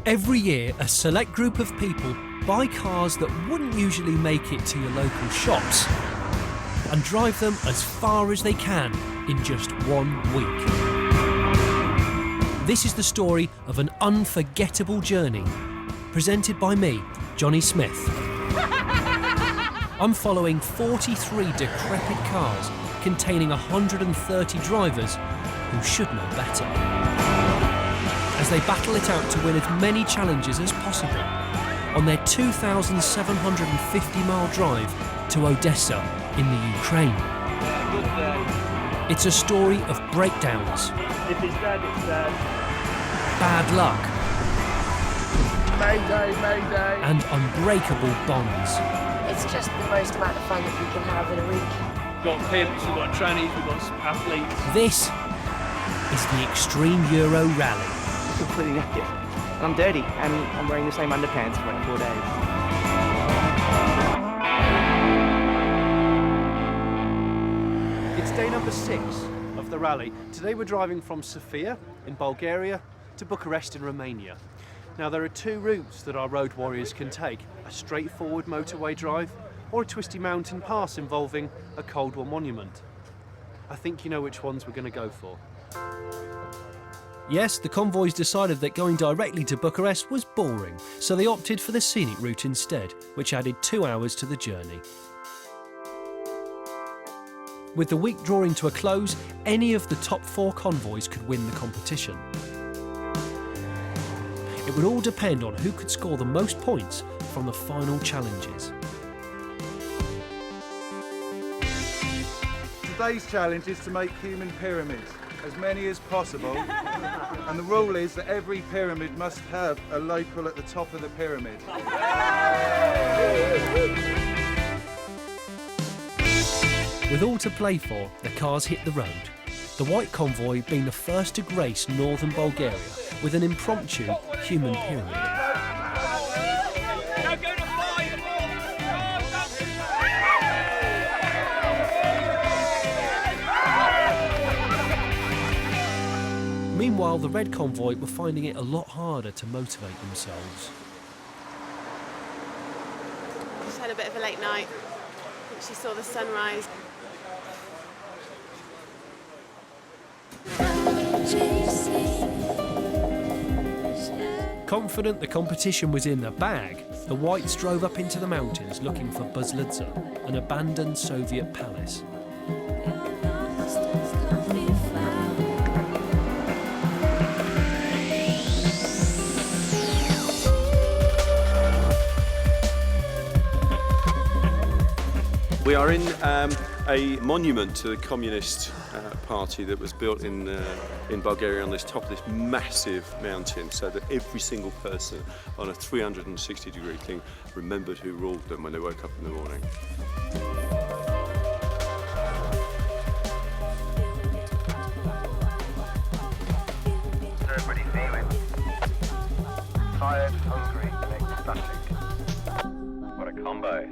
Every year, a select group of people buy cars that wouldn't usually make it to your local shops and drive them as far as they can in just 1 week. This is the story of an unforgettable journey, presented by me, Johnny Smith. I'm following 43 decrepit cars containing 130 drivers who should know better, as they battle it out to win as many challenges as possible on their 2,750-mile drive to Odessa in the Ukraine. It's a story of breakdowns, If it's dead, it's dead. bad luck, Mayday, mayday. and unbreakable bonds. It's just the most amount of fun that you can have in a week. We've got pimps, we've got trannies, we've got athletes. This is the Extreme Euro Rally. I'm completely naked. And I'm dirty, and I'm wearing the same underpants for like 4 days. It's day number 6 of the rally. Today we're driving from Sofia in Bulgaria to Bucharest in Romania. Now there are 2 routes that our road warriors can take, a straightforward motorway drive or a twisty mountain pass involving a Cold War monument. I think you know which ones we're going to go for. Yes, the convoys decided that going directly to Bucharest was boring, so they opted for the scenic route instead, which added 2 hours to the journey. With the week drawing to a close, any of the top 4 convoys could win the competition. It would all depend on who could score the most points from the final challenges. Today's challenge is to make human pyramids, as many as possible. And the rule is that every pyramid must have a local at the top of the pyramid. With all to play for, the cars hit the road. The white convoy being the first to grace northern Bulgaria with an impromptu human pyramid. Meanwhile, the red convoy were finding it a lot harder to motivate themselves. Just had a bit of a late night. She saw the sunrise. Confident the competition was in the bag, the whites drove up into the mountains looking for Buzlidza, an abandoned Soviet palace. We are in a monument to the Communist Party that was built in Bulgaria on this top of this massive mountain, so that every single person on a 360-degree thing remembered who ruled them when they woke up in the morning. Everybody feeling tired, hungry, and ecstatic. What a combo.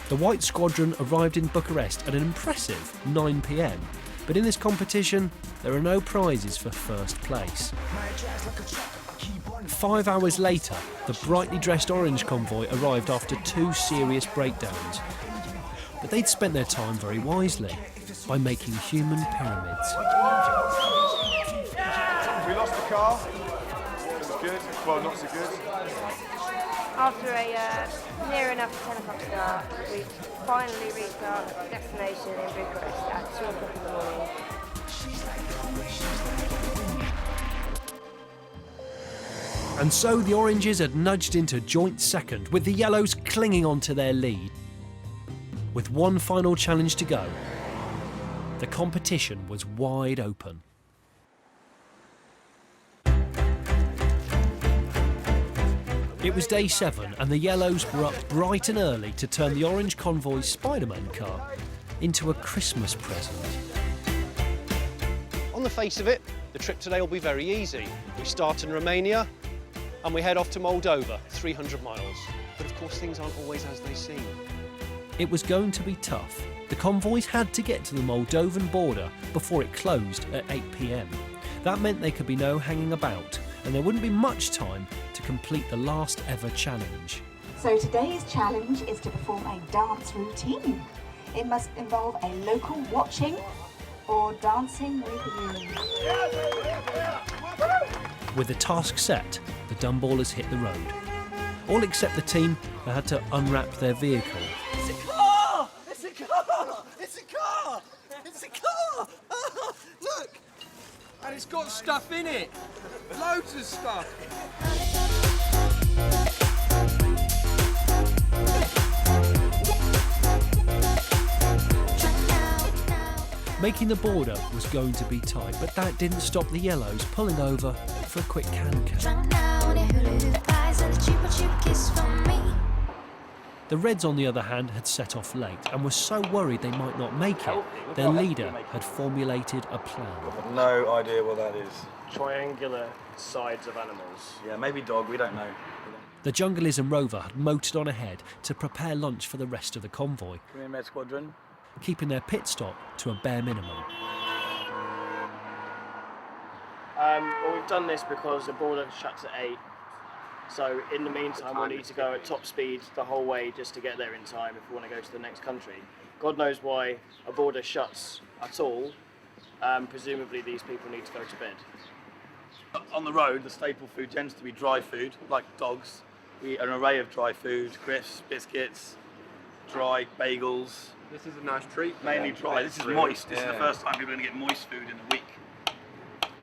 The white squadron arrived in Bucharest at an impressive 9 p.m, but in this competition there are no prizes for first place. 5 hours later, the brightly dressed orange convoy arrived after 2 serious breakdowns. But they'd spent their time very wisely by making human pyramids. We lost the car. It was good. Well, not so good. After a near enough 10 o'clock start, we finally reached our destination in Bucharest at 2 o'clock in the morning. And so the oranges had nudged into joint second, with the yellows clinging on to their lead. With one final challenge to go, the competition was wide open. It was day 7 and the yellows were up bright and early to turn the orange convoy's Spider-Man car into a Christmas present. On the face of it, the trip today will be very easy. We start in Romania and we head off to Moldova, 300 miles. But of course things aren't always as they seem. It was going to be tough, The convoys had to get to the Moldovan border before it closed at 8 p.m. That meant there could be no hanging about, and there wouldn't be much time to complete the last ever challenge. So today's challenge is to perform a dance routine. It must involve a local watching or dancing with you. With the task set, the Dumballers hit the road. All except the team that had to unwrap their vehicle. It's a car! It's a car! It's a car! It's a car! Oh, look! And it's got stuff in it. Loads of stuff. Making the border was going to be tight, but that didn't stop the yellows pulling over for a quick can-can. The reds, on the other hand, had set off late and were so worried they might not make it, their leader had formulated a plan. No idea what that is. Triangular sides of animals. Yeah, maybe dog, we don't know. The Jungleism rover had motored on ahead to prepare lunch for the rest of the convoy, Come here, Med Squadron. keeping their pit stop to a bare minimum. Well, we've done this because the border shuts at 8. So in the meantime, we'll need to go at top speed the whole way just to get there in time if we want to go to the next country. God knows why a border shuts at all. Presumably these people need to go to bed. On the road, the staple food tends to be dry food, like dogs. We eat an array of dry food, crisps, biscuits, dry bagels. This is a nice treat. Mainly dry. This is moist. This is the first time people are going to get moist food in a week.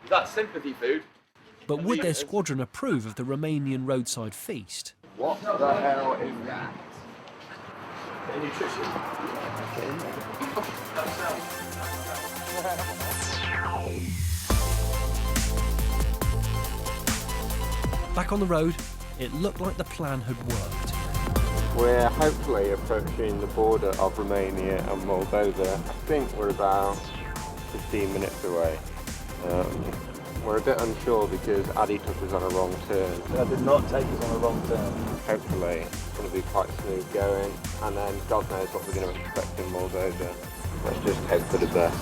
That's sympathy food. But would their squadron approve of the Romanian roadside feast? What the hell is that? Nutrition. Back on the road, it looked like the plan had worked. We're hopefully approaching the border of Romania and Moldova. I think we're about 15 minutes away. We're a bit unsure because Addy took us on a wrong turn. That did not take us on a wrong turn. Hopefully it's going to be quite smooth going, and then God knows what we're going to expect in Moldova. Let's just hope for the best.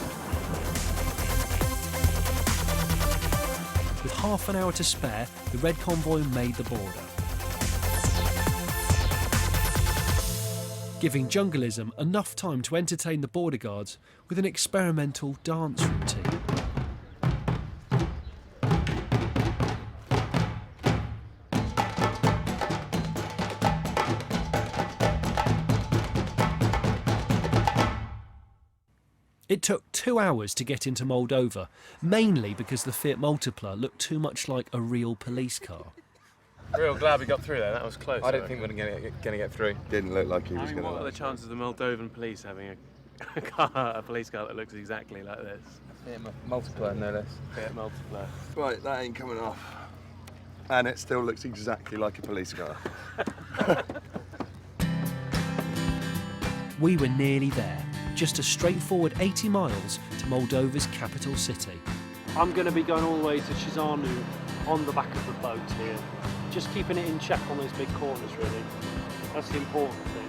With half an hour to spare, the Red Convoy made the border, giving Jungleism enough time to entertain the border guards with an experimental dance routine. It took 2 hours to get into Moldova, mainly because the Fiat Multipla looked too much like a real police car. Real glad we got through there. That was close. I don't think we're going to get through. Didn't look like he was going to. What are the chances of the Moldovan police having a police car that looks exactly like this? Yeah, multiplier, no less. Fiat Multipla. Right, that ain't coming off. And it still looks exactly like a police car. We were nearly there, just a straightforward 80 miles to Moldova's capital city. I'm going to be going all the way to Chisinau on the back of the boat here. Just keeping it in check on those big corners, really. That's the important thing.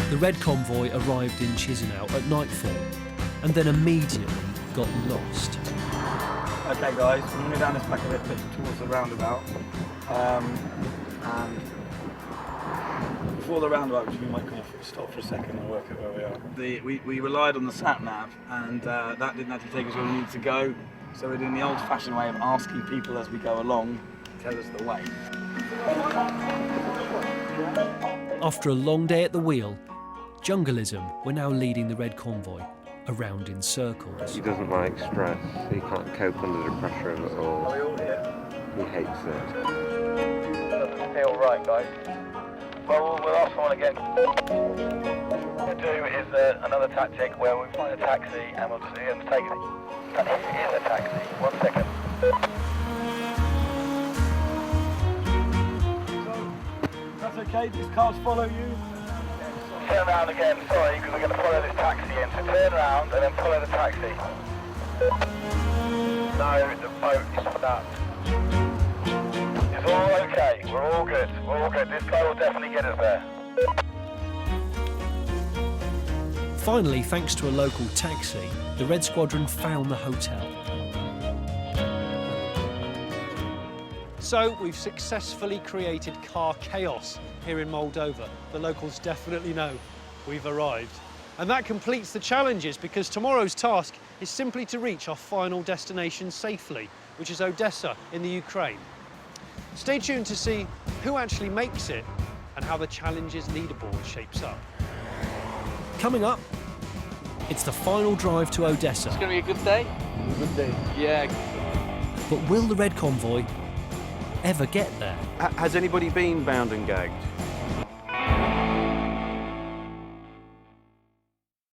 The Red Convoy arrived in Chisinau at nightfall and then immediately got lost. Okay guys, we're going to go down this back a bit towards the roundabout. And before the roundabout, which we might come off, stop for a second and work out where we are. We relied on the sat-nav, and that didn't actually take us where we needed to go. So we're doing the old-fashioned way of asking people as we go along to tell us the way. After a long day at the wheel, Jungleism were now leading the Red Convoy around in circles. He doesn't like stress. He can't cope under the pressure of it all. Are we all here? He hates it. Doesn't feel right, guys. Well, we'll ask someone again. What we'll do is another tactic where we find a taxi and we'll just take it. And here is a taxi. 1 second. That's okay, these cars follow you. 7 turn around again, sorry, because we're going to follow this taxi in. So turn around and then follow the taxi. No, the boat is stopped. It's all okay, we're all good, This guy will definitely get us there. Finally, thanks to a local taxi, the Red Squadron found the hotel. So we've successfully created car chaos here in Moldova. The locals definitely know we've arrived. And that completes the challenges, because tomorrow's task is simply to reach our final destination safely, which is Odessa in the Ukraine. Stay tuned to see who actually makes it and how the challenges leaderboard shapes up. Coming up, it's the final drive to Odessa. It's going to be a good day. Good day. Yeah. But will the Red Convoy ever get there? Has anybody been bound and gagged?